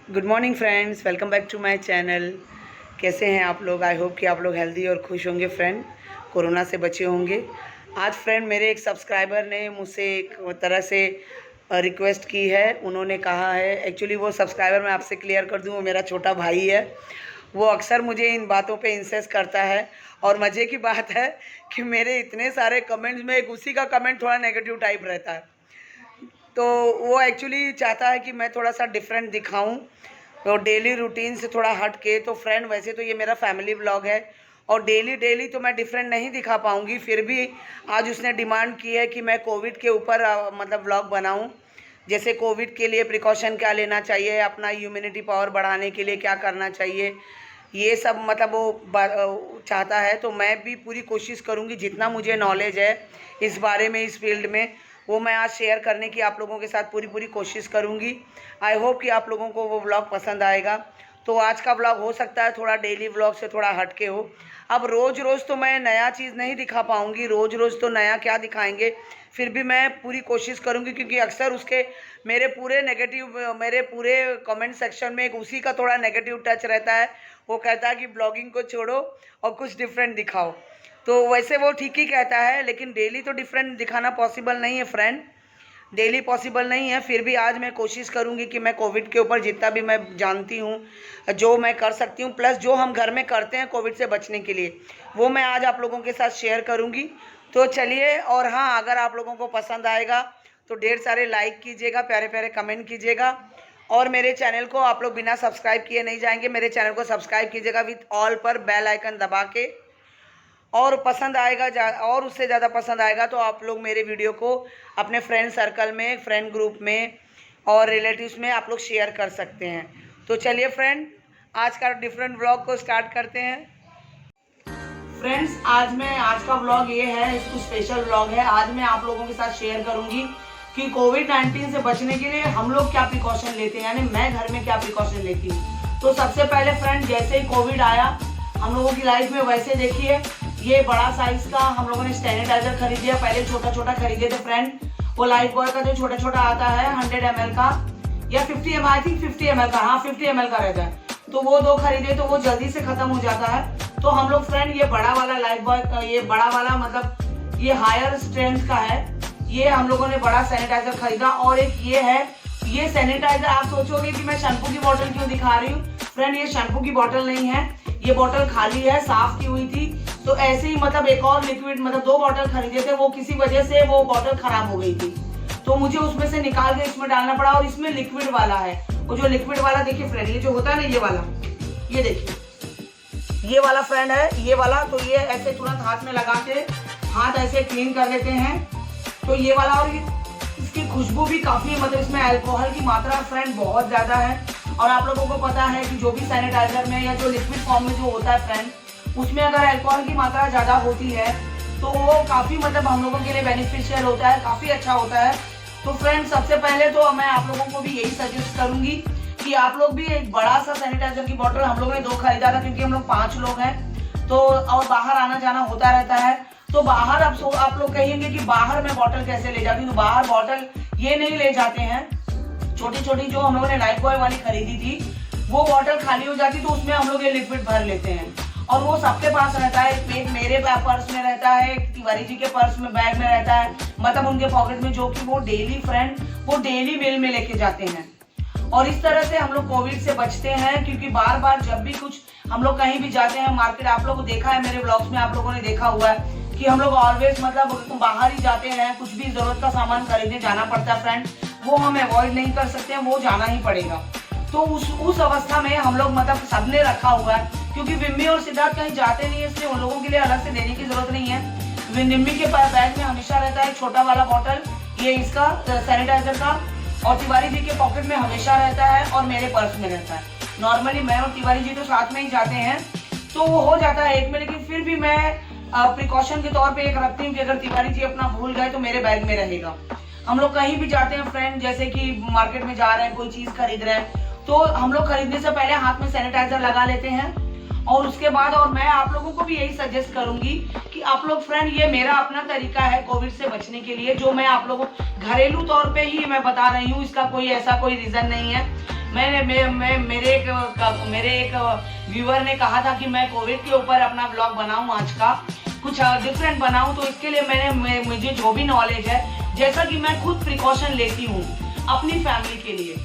Good morning friends, welcome back to my channel. कैसे हैं आप लोग? आई होप कि आप लोग हेल्दी और खुश होंगे फ्रेंड, कोरोना से बचे होंगे। आज फ्रेंड मेरे एक सब्सक्राइबर ने मुझसे एक तरह से रिक्वेस्ट की है। उन्होंने कहा है, एक्चुअली वो सब्सक्राइबर मैं आपसे क्लियर कर दूं, वो मेरा छोटा भाई है। वो अक्सर मुझे इन बातों पे इंसिस्ट करता है और मज़े की बात है कि मेरे इतने सारे कमेंट्स में एक उसी का कमेंट थोड़ा नेगेटिव टाइप रहता है। तो वो एक्चुअली चाहता है कि मैं थोड़ा सा डिफरेंट दिखाऊं, तो डेली रूटीन से थोड़ा हट के। तो फ्रेंड वैसे तो ये मेरा फैमिली व्लॉग है और डेली डेली तो मैं डिफरेंट नहीं दिखा पाऊंगी, फिर भी आज उसने डिमांड की है कि मैं कोविड के ऊपर मतलब व्लॉग बनाऊं। जैसे कोविड के लिए प्रिकॉशन क्या लेना चाहिए, अपना इम्यूनिटी पावर बढ़ाने के लिए क्या करना चाहिए, ये सब मतलब वो चाहता है। तो मैं भी पूरी कोशिश करूँगी, जितना मुझे नॉलेज है इस बारे में, इस फील्ड में, वो मैं आज शेयर करने की आप लोगों के साथ पूरी कोशिश करूँगी। आई होप कि आप लोगों को वो व्लॉग पसंद आएगा। तो आज का व्लॉग हो सकता है थोड़ा डेली व्लॉग से थोड़ा हट के हो। अब रोज़ रोज़ तो मैं नया चीज़ नहीं दिखा पाऊँगी, रोज़ रोज़ तो नया क्या दिखाएंगे, फिर भी मैं पूरी कोशिश करूँगी, क्योंकि अक्सर उसके मेरे पूरे कमेंट सेक्शन में एक उसी का थोड़ा नेगेटिव टच रहता है। वो कहता है कि ब्लॉगिंग को छोड़ो और कुछ डिफरेंट दिखाओ। तो वैसे वो ठीक ही कहता है, लेकिन डेली तो डिफरेंट दिखाना पॉसिबल नहीं है फ्रेंड, डेली पॉसिबल नहीं है। फिर भी आज मैं कोशिश करूंगी कि मैं कोविड के ऊपर जितना भी मैं जानती हूँ, जो मैं कर सकती हूँ, प्लस जो हम घर में करते हैं कोविड से बचने के लिए, वो मैं आज आप लोगों के साथ शेयर करूंगी। तो चलिए, और हाँ, अगर आप लोगों को पसंद आएगा तो ढेर सारे लाइक कीजिएगा, प्यारे प्यारे कमेंट कीजिएगा। और मेरे चैनल को आप लोग बिना सब्सक्राइब किए नहीं जाएंगे, मेरे चैनल को सब्सक्राइब कीजिएगा विथ ऑल पर बेल आइकन दबा के। और पसंद आएगा और उससे ज़्यादा पसंद आएगा तो आप लोग मेरे वीडियो को अपने फ्रेंड सर्कल में, फ्रेंड ग्रुप में और रिलेटिव्स में आप लोग शेयर कर सकते हैं। तो चलिए फ्रेंड, आज का डिफरेंट व्लॉग को स्टार्ट करते हैं। फ्रेंड्स, आज का व्लॉग ये है, इसको स्पेशल व्लॉग है। आज मैं आप लोगों के साथ शेयर करूंगी कि कोविड-19 से बचने के लिए हम लोग क्या प्रिकॉशन लेते हैं, यानी मैं घर में क्या प्रिकॉशन लेती हूँ। तो सबसे पहले फ्रेंड, जैसे ही कोविड आया हम लोगों की लाइफ में, वैसे देखिए ये बड़ा साइज का हम लोगों ने सैनिटाइजर खरीद लिया। पहले छोटा छोटा खरीदे थे फ्रेंड, वो लाइफ बॉय का जो छोटा छोटा आता है 100 ml का या 50 ml, आई थिंक 50 ml का, हाँ 50 ml का रहता है। तो वो 2 खरीदे, तो वो जल्दी से खत्म हो जाता है। तो हम लोग फ्रेंड ये बड़ा वाला लाइफ बॉय, ये बड़ा वाला मतलब ये हायर स्ट्रेंथ का है, ये हम लोगों ने बड़ा सैनिटाइजर खरीदा। और एक ये है, ये सैनिटाइजर आप सोचोगे कि मैं शैम्पू की बोतल क्यों दिखा रही हूँ, फ्रेंड ये शैम्पू की बोतल नहीं है, ये बोतल खाली है, साफ की हुई थी। तो ऐसे ही मतलब एक और लिक्विड, मतलब 2 बोतल खरीदे थे, वो किसी वजह से वो बोतल खराब हो गई थी, तो मुझे उसमें से निकाल के इसमें डालना पड़ा। और इसमें लिक्विड वाला है, वो जो लिक्विड वाला देखिए फ्रेंड, ये जो होता है ना, ये वाला, ये देखिए ये वाला फ्रेंड है, ये वाला। तो ये ऐसे तुरंत हाथ में लगा के हाथ ऐसे क्लीन कर लेते हैं। तो ये वाला, और इसकी खुशबू भी काफी, मतलब इसमें अल्कोहल की मात्रा फ्रेंड बहुत ज्यादा है। और आप लोगों को पता है कि जो भी सैनिटाइजर में या जो लिक्विड फॉर्म में जो होता है फ्रेंड, उसमें अगर अल्कोहल की मात्रा ज़्यादा होती है तो वो काफ़ी मतलब हम लोगों के लिए बेनिफिशियल होता है, काफ़ी अच्छा होता है। तो फ्रेंड, सबसे पहले तो मैं आप लोगों को भी यही सजेस्ट करूंगी कि आप लोग भी एक बड़ा सा सैनिटाइजर की बोतल, हम लोगों ने 2 खरीदा था क्योंकि हम लोग 5 लोग हैं, तो और बाहर आना जाना होता रहता है। तो बाहर अब आप लोग कहेंगे कि बाहर मैं बोतल कैसे ले जाती हूँ, तो बाहर बोतल ये नहीं ले जाते हैं। छोटी छोटी जो हम लोगों ने लाइफ बॉय वाली खरीदी थी, वो बोतल खाली हो जाती, तो उसमें हम लोग ये लिक्विड भर लेते हैं। और वो सबके पास रहता है, एक मेरे पर्स में रहता है, एक तिवारी जी के पर्स में, बैग में रहता है, मतलब उनके पॉकेट में, जो कि वो डेली फ्रेंड वो डेली मेल में लेके जाते हैं। और इस तरह से हम लोग कोविड से बचते हैं, क्योंकि बार बार जब भी कुछ हम लोग कहीं भी जाते हैं मार्केट, आप लोगों को देखा है मेरे ब्लॉग्स में, आप लोगों ने देखा हुआ है कि हम लोग ऑलवेज मतलब बाहर ही जाते हैं, कुछ भी जरूरत का सामान खरीदने जाना पड़ता है फ्रेंड, वो हम अवॉइड नहीं कर सकते हैं, वो जाना ही पड़ेगा। तो उस अवस्था में हम लोग मतलब सबने रखा हुआ है, क्योंकि विम्मी और सिद्धार्थ कहीं जाते नहीं है, इसलिए उन लोगों के लिए अलग से देने की जरूरत नहीं है। विम्मी के बैग में हमेशा रहता है छोटा वाला बॉटल, ये इसका सैनिटाइजर का, और तिवारी जी के पॉकेट में हमेशा रहता है, और मेरे पर्स में रहता है। नॉर्मली मैं और तिवारी जी तो साथ में ही जाते हैं, तो वो हो जाता है एक में, लेकिन फिर भी मैं प्रिकॉशन के तौर पे एक रखती हूँ कि अगर तिवारी जी अपना भूल गए तो मेरे बैग में रहेगा। हम लोग कहीं भी जाते हैं फ्रेंड, जैसे कि मार्केट में जा रहे हैं, कोई चीज खरीद रहे हैं, तो हम लोग खरीदने से पहले हाथ में सैनिटाइजर लगा लेते हैं। और उसके बाद, और मैं आप लोगों को भी यही सजेस्ट करूंगी कि आप लोग फ्रेंड, ये मेरा अपना तरीका है कोविड से बचने के लिए, जो मैं आप लोगों घरेलू तौर पे ही मैं बता रही हूँ, इसका कोई ऐसा कोई रीजन नहीं है। मेरे एक व्यूअर ने कहा था कि मैं कोविड के ऊपर अपना ब्लॉग बनाऊं, आज का कुछ डिफरेंट बनाऊं। तो इसके लिए मुझे जो भी नॉलेज है, जैसा कि मैं खुद प्रिकॉशन लेती हूँ अपनी फैमिली के लिए,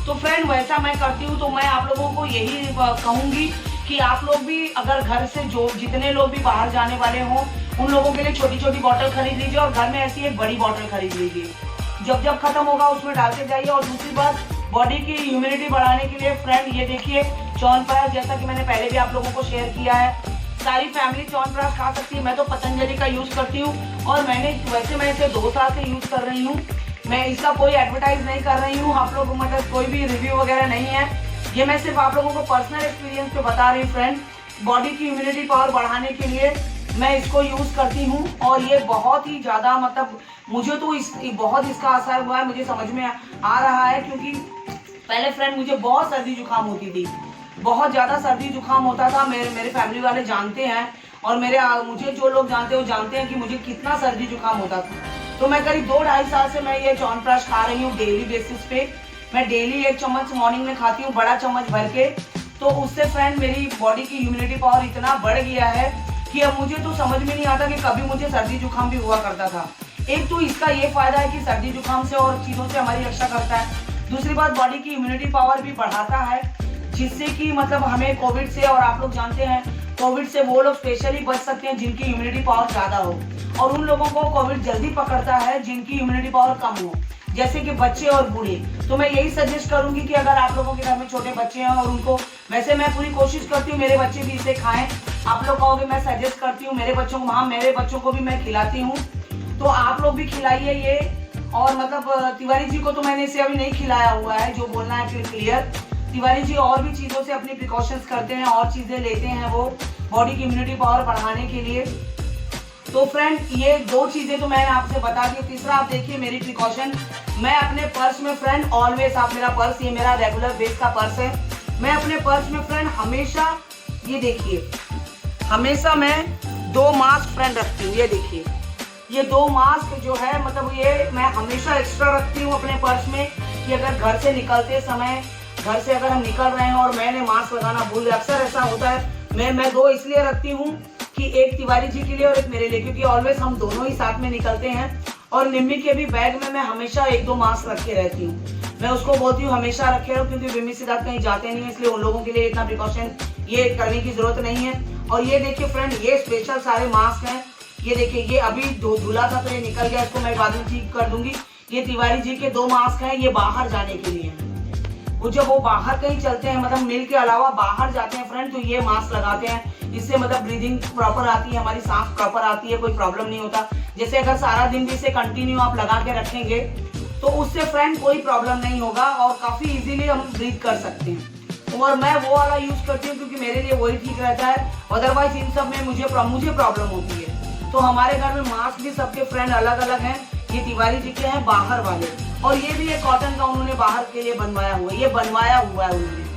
तो फ्रेंड वैसा मैं करती हूँ। तो मैं आप लोगों को यही कहूँगी कि आप लोग भी अगर घर से जो जितने लोग भी बाहर जाने वाले हों, उन लोगों के लिए छोटी छोटी बोतल खरीद लीजिए और घर में ऐसी एक बड़ी बोतल खरीद लीजिए। जब जब खत्म होगा उसमें डालते जाइए। और दूसरी बात, बॉडी की इम्यूनिटी बढ़ाने के लिए फ्रेंड ये देखिए च्यवनप्राश, जैसा कि मैंने पहले भी आप लोगों को शेयर किया है, सारी फैमिली च्यवनप्राश खा सकती है। मैं तो पतंजलि का यूज करती हूँ और मैं इसे 2 साल से यूज कर रही हूँ। मैं इसका कोई एडवर्टाइज नहीं कर रही हूँ, आप लोग मतलब कोई भी रिव्यू वगैरह नहीं है, ये मैं सिर्फ आप लोगों को पर्सनल एक्सपीरियंस पे बता रही हूँ फ्रेंड। बॉडी की इम्यूनिटी पावर बढ़ाने के लिए मैं इसको यूज करती हूँ और ये बहुत ही ज्यादा मतलब मुझे तो बहुत इसका असर हुआ है, मुझे समझ में आ रहा है। क्योंकि पहले फ्रेंड मुझे बहुत सर्दी जुकाम होती थी, बहुत ज्यादा सर्दी जुकाम होता था। मेरे फैमिली वाले जानते हैं और मुझे जो लोग जानते हैं वो जानते हैं कि मुझे कितना सर्दी जुकाम होता था। तो मैं करीब 2-2.5 साल से मैं ये च्यवनप्राश खा रही हूँ डेली बेसिस पे। मैं डेली 1 चम्मच मॉर्निंग में खाती हूँ, बड़ा चम्मच भर के। तो उससे फ्रेंड मेरी बॉडी की इम्यूनिटी पावर इतना बढ़ गया है कि अब मुझे तो समझ में नहीं आता कि कभी मुझे सर्दी जुकाम भी हुआ करता था। एक तो इसका ये फायदा है कि सर्दी जुकाम से और चीज़ों से हमारी रक्षा करता है। दूसरी बात, बॉडी की इम्यूनिटी पावर भी बढ़ाता है, जिससे कि मतलब हमें कोविड से, और आप लोग जानते हैं कोविड से वो लोग स्पेशली बच सकते हैं जिनकी इम्यूनिटी पावर ज़्यादा हो, और उन लोगों को कोविड जल्दी पकड़ता है जिनकी इम्यूनिटी पावर कम हो, जैसे कि बच्चे और बूढ़े। तो मैं यही सजेस्ट करूंगी कि अगर आप लोगों के घर में छोटे बच्चे हैं और उनको, वैसे मैं पूरी कोशिश करती हूँ मेरे बच्चे भी इसे खाएं। आप लोग कहोगे मैं सजेस्ट करती हूँ मेरे बच्चों को, हाँ मेरे बच्चों को भी मैं खिलाती हूँ, तो आप लोग भी खिलाइए ये। और मतलब तिवारी जी को तो मैंने इसे अभी नहीं खिलाया हुआ है, जो बोलना है फिर क्लियर। तिवारी जी और भी चीज़ों से अपनी प्रिकॉशंस करते हैं और चीज़ें लेते हैं वो बॉडी की इम्यूनिटी पावर बढ़ाने के लिए। तो फ्रेंड ये 2 चीज़ें तो मैंने आपसे बता दी। तीसरा आप देखिए मेरी प्रिकॉशन, मैं अपने पर्स में फ्रेंड ऑलवेज, आप मेरा पर्स, ये मेरा रेगुलर बेस का पर्स है, मैं अपने पर्स में फ्रेंड हमेशा, ये देखिए हमेशा मैं 2 मास्क फ्रेंड रखती हूँ। ये देखिए ये 2 मास्क जो है मतलब ये मैं हमेशा एक्स्ट्रा रखती हूँ अपने पर्स में, कि अगर घर से निकलते समय, घर से अगर हम निकल रहे हैं और मैंने मास्क लगाना भूल गया, अक्सर ऐसा होता है। मैं 2 इसलिए रखती हूँ कि एक तिवारी जी के लिए और एक मेरे लिए, क्योंकि ऑलवेज हम दोनों ही साथ में निकलते हैं। और निम्मी के भी बैग में मैं हमेशा 1-2 मास्क रखे रहती हूँ। मैं उसको बोलती हूँ हमेशा रखे रहो, क्योंकि विमी सिद्धार्थ कहीं जाते नहीं है, इसलिए उन लोगों के लिए इतना प्रिकॉशन ये करने की जरूरत नहीं है। और ये देखिए फ्रेंड, ये स्पेशल सारे मास्क हैं। ये देखिए ये अभी धुला था तो ये निकल गया, इसको मैं बाद में ठीक कर दूंगी। ये तिवारी जी के 2 मास्क हैं, ये बाहर जाने के लिए हैं। वो जब वो बाहर कहीं चलते हैं, मतलब मिल के अलावा बाहर जाते हैं फ्रेंड, तो ये मास्क लगाते हैं। इससे मतलब ब्रीदिंग प्रॉपर आती है, हमारी सांस प्रॉपर आती है, कोई प्रॉब्लम नहीं होता। जैसे अगर सारा दिन भी इसे कंटिन्यू आप लगा के रखेंगे तो उससे फ्रेंड कोई प्रॉब्लम नहीं होगा और काफ़ी इजीली हम ब्रीथ कर सकते हैं। और मैं वो वाला यूज़ करती हूँ क्योंकि मेरे लिए वही ठीक रहता है, अदरवाइज इन सब में मुझे प्रॉब्लम होती है। तो हमारे घर में मास्क भी सबके फ्रेंड अलग अलग हैं। ये तिवारी जी के हैं बाहर वाले, और ये भी एक कॉटन का उन्होंने बाहर के लिए बनवाया हुआ है, ये बनवाया हुआ है उन्होंने।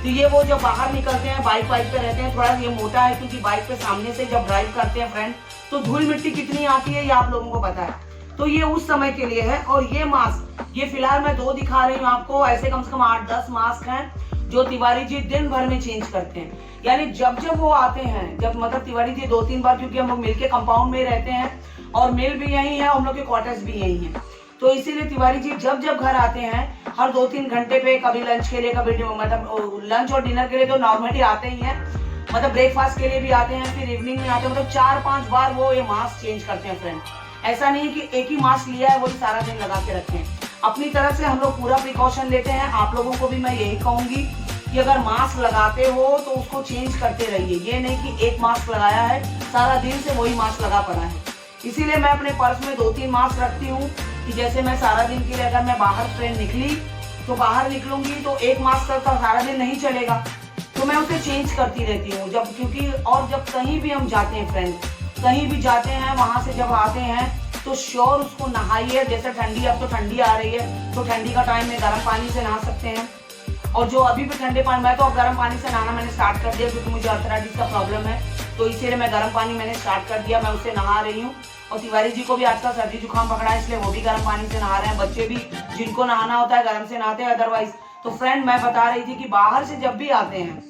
तो ये वो जब बाहर निकलते हैं, बाइक पे रहते हैं, थोड़ा ये मोटा है क्योंकि बाइक पे सामने से जब ड्राइव करते हैं फ्रेंड, तो धूल मिट्टी कितनी आती है ये आप लोगों को पता है। तो ये उस समय के लिए है। और ये मास्क, ये फिलहाल मैं 2 दिखा रही हूँ आपको, ऐसे कम से कम 8-10 मास्क हैं जो तिवारी जी दिन भर में चेंज करते हैं। यानी जब जब वो आते हैं, जब मतलब तिवारी जी 2-3 बार, क्योंकि हम लोग मिल के कंपाउंड में रहते हैं और मिल भी यही है, हम लोग के क्वार्टर्स भी यही है, तो इसीलिए तिवारी जी जब जब घर आते हैं हर 2-3 घंटे पे, कभी लंच के लिए, कभी मतलब लंच और डिनर के लिए तो नॉर्मली आते ही हैं, मतलब ब्रेकफास्ट के लिए भी आते हैं, फिर इवनिंग में आते हैं, मतलब 4-5 बार वो ये मास्क चेंज करते हैं फ्रेंड। ऐसा नहीं है कि एक ही मास्क लिया है वही सारा दिन लगा के रखें। अपनी तरफ से हम लोग पूरा प्रिकॉशन लेते हैं। आप लोगों को भी मैं यही कहूँगी कि अगर मास्क लगाते हो तो उसको चेंज करते रहिए। ये नहीं कि एक मास्क लगाया है सारा दिन से वही मास्क लगा पड़ा है। इसीलिए मैं अपने पर्स में 2-3 मास्क रखती हूँ कि जैसे मैं सारा दिन के लिए अगर मैं बाहर फ्रेंड निकली तो बाहर निकलूंगी तो एक मास्क तक सारा दिन नहीं चलेगा, तो मैं उसे चेंज करती रहती हूँ जब, क्योंकि और जब कहीं भी हम जाते हैं फ्रेंड, कहीं भी जाते हैं वहाँ से जब आते हैं तो श्योर उसको नहाइए। जैसे ठंडी, अब तो ठंडी आ रही है तो ठंडी का टाइम में गर्म पानी से नहा सकते हैं। और जो अभी भी ठंडे पानी, मैं तो अब गर्म पानी से नहाना मैंने स्टार्ट कर दिया क्योंकि मुझे अर्थराइटिस का प्रॉब्लम है, तो इसीलिए मैं गर्म पानी मैंने स्टार्ट कर दिया, मैं उससे नहा रही हूँ। और तिवारी जी को भी आजकल सर्दी जुकाम पकड़ा है इसलिए वो भी गर्म पानी से नहा रहे हैं। बच्चे भी जिनको नहाना होता है गर्म से नहाते हैं, अदरवाइज तो फ्रेंड मैं बता रही थी कि बाहर से जब भी आते हैं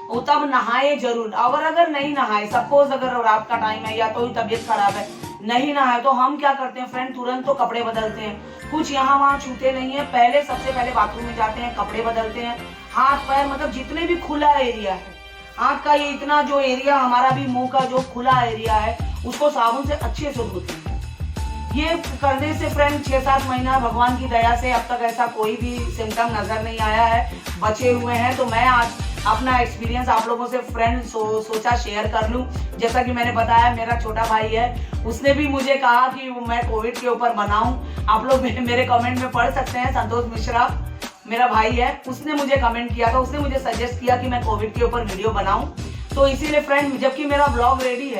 वो तब नहाए जरूर, और अगर नहीं नहाए, सपोज अगर रात का टाइम है या तो ही तबीयत खराब है, नहीं नहाए, तो हम क्या करते हैं फ्रेंड, तुरंत तो कपड़े बदलते हैं, कुछ यहाँ वहाँ छूते नहीं है, पहले सबसे पहले बाथरूम में जाते हैं, कपड़े बदलते हैं, हाथ पैर मतलब जितने भी खुला एरिया है, हाथ का ये इतना जो एरिया हमारा भी मुंह का जो खुला एरिया है उसको साबुन से अच्छे से धोते हैं। ये करने से फ्रेंड 6-7 महीना भगवान की दया से अब तक ऐसा कोई भी सिम्टम नजर नहीं आया है, बचे हुए हैं। तो मैं आज अपना एक्सपीरियंस आप लोगों से फ्रेंड सोचा शेयर कर लूं। जैसा कि मैंने बताया मेरा छोटा भाई है, उसने भी मुझे कहा कि मैं कोविड के ऊपर बनाऊं। आप लोग मेरे कमेंट में पढ़ सकते हैं, संतोष मिश्रा मेरा भाई है, उसने मुझे कमेंट किया था, उसने मुझे सजेस्ट किया कि मैं कोविड के ऊपर वीडियो बनाऊं। तो इसीलिए फ्रेंड जबकि मेरा ब्लॉग रेडी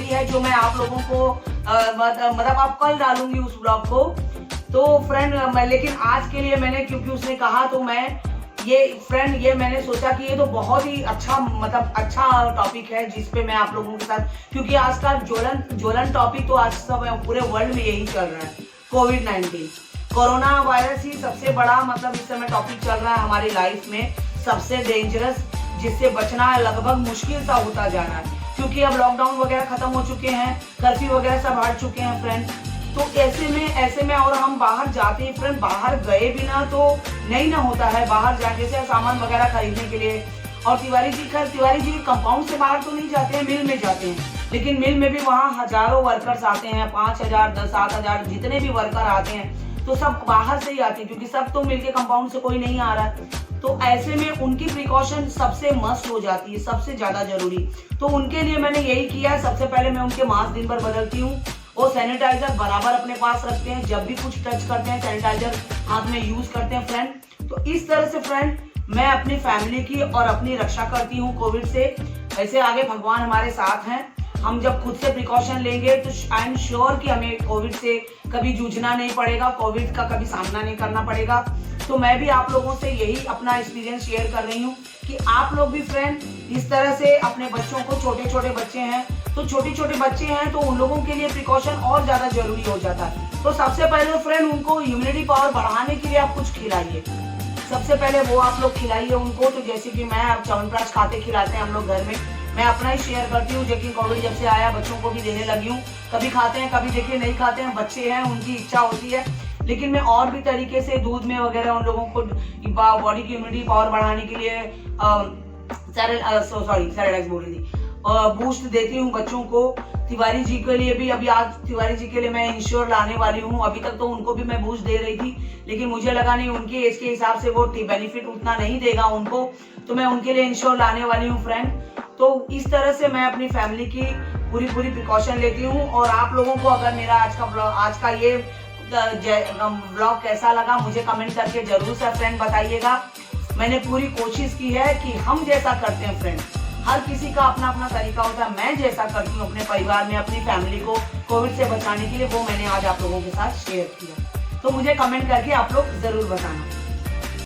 है, जो मैं आप लोगों को मतलब आप कल डालूंगी उस ब्लॉग को। तो फ्रेंड लेकिन आज के लिए मैंने, क्योंकि उसने कहा तो मैं ये मैंने सोचा कि ये तो बहुत ही अच्छा मतलब अच्छा टॉपिक है जिस पे मैं आप लोगों के साथ, क्योंकि आज का ज्वलन टॉपिक तो आज सब पूरे वर्ल्ड में यही चल रहा है, कोविड-19 कोरोना वायरस ही सबसे बड़ा मतलब इस समय टॉपिक चल रहा है हमारी लाइफ में, सबसे डेंजरस, जिससे बचना लगभग मुश्किल सा होता जा रहा है, क्योंकि अब लॉकडाउन वगैरह खत्म हो चुके हैं, कर्फ्यू वगैरह सब हट चुके हैं फ्रेंड। तो ऐसे में और हम बाहर जाते हैं फ्रेंड, बाहर गए बिना तो नहीं ना होता है, बाहर जाके से सामान वगैरह खरीदने के लिए। और तिवारी जी कंपाउंड से बाहर तो नहीं जाते हैं, मिल में जाते हैं, लेकिन मिल में भी वहाँ हजारों वर्कर्स आते हैं, 5,000 7,000 जितने भी वर्कर आते हैं तो सब बाहर से ही आते हैं, क्योंकि सब तो मिलके कंपाउंड से कोई नहीं आ रहा है। तो ऐसे में उनकी प्रिकॉशन सबसे मस्ट हो जाती है, सबसे ज्यादा जरूरी। तो उनके लिए मैंने यही किया है, सबसे पहले मैं उनके मास्क दिन भर बदलती हूँ, वो सैनिटाइजर बराबर अपने पास रखते हैं, जब भी कुछ टच करते हैं सैनिटाइजर हाथ में यूज करते हैं फ्रेंड। तो इस तरह से फ्रेंड मैं अपनी फैमिली की और अपनी रक्षा करती हूँ कोविड से। ऐसे आगे भगवान हमारे साथ हैं, हम जब खुद से प्रिकॉशन लेंगे तो आई एम श्योर कि हमें कोविड से कभी जूझना नहीं पड़ेगा, कोविड का कभी सामना नहीं करना पड़ेगा। तो मैं भी आप लोगों से यही अपना एक्सपीरियंस शेयर कर रही हूँ कि आप लोग भी फ्रेंड इस तरह से अपने बच्चों को, छोटे बच्चे हैं तो छोटे बच्चे हैं तो उन लोगों के लिए प्रिकॉशन और ज्यादा जरूरी हो जाता है। तो सबसे पहले फ्रेंड उनको इम्यूनिटी पावर बढ़ाने के लिए आप कुछ खिलाइए, सबसे पहले वो आप लोग खिलाइए उनको। तो जैसे कि मैं अब च्यवनप्राश खाते खिलाते हैं हम लोग घर में, मैं अपना ही शेयर करती हूँ, लेकिन कोविड जब से आया बच्चों को भी देने लगी हूँ। कभी खाते हैं, कभी देखिए नहीं खाते हैं, बच्चे हैं उनकी इच्छा होती है, लेकिन मैं और भी तरीके से दूध में वगैरह उन लोगों को बॉडी की इम्यूनिटी पावर बढ़ाने के लिए सैरेलेक्स बोल रही थी, बूस्ट देती हूँ बच्चों को। तिवारी जी के लिए भी अभी आज तिवारी जी के लिए मैं इंश्योर लाने वाली हूँ। अभी तक तो उनको भी मैं बूस्ट दे रही थी, लेकिन मुझे लगा नहीं उनके एज के हिसाब से वो बेनिफिट उतना नहीं देगा उनको, तो मैं उनके लिए इंश्योर लाने वाली हूँ फ्रेंड। तो इस तरह से मैं अपनी फैमिली की पूरी प्रिकॉशन लेती हूँ। और आप लोगों को अगर मेरा आज का ये ब्लॉग कैसा लगा मुझे कमेंट करके जरूर से फ्रेंड बताइएगा। मैंने पूरी कोशिश की है कि हम जैसा करते हैं फ्रेंड, हर किसी का अपना अपना तरीका होता है, मैं जैसा करती हूँ अपने परिवार में अपनी फैमिली को कोविड से बचाने के लिए, वो मैंने आज आप लोगों के साथ शेयर किया। तो मुझे कमेंट करके आप लोग जरूर बताना।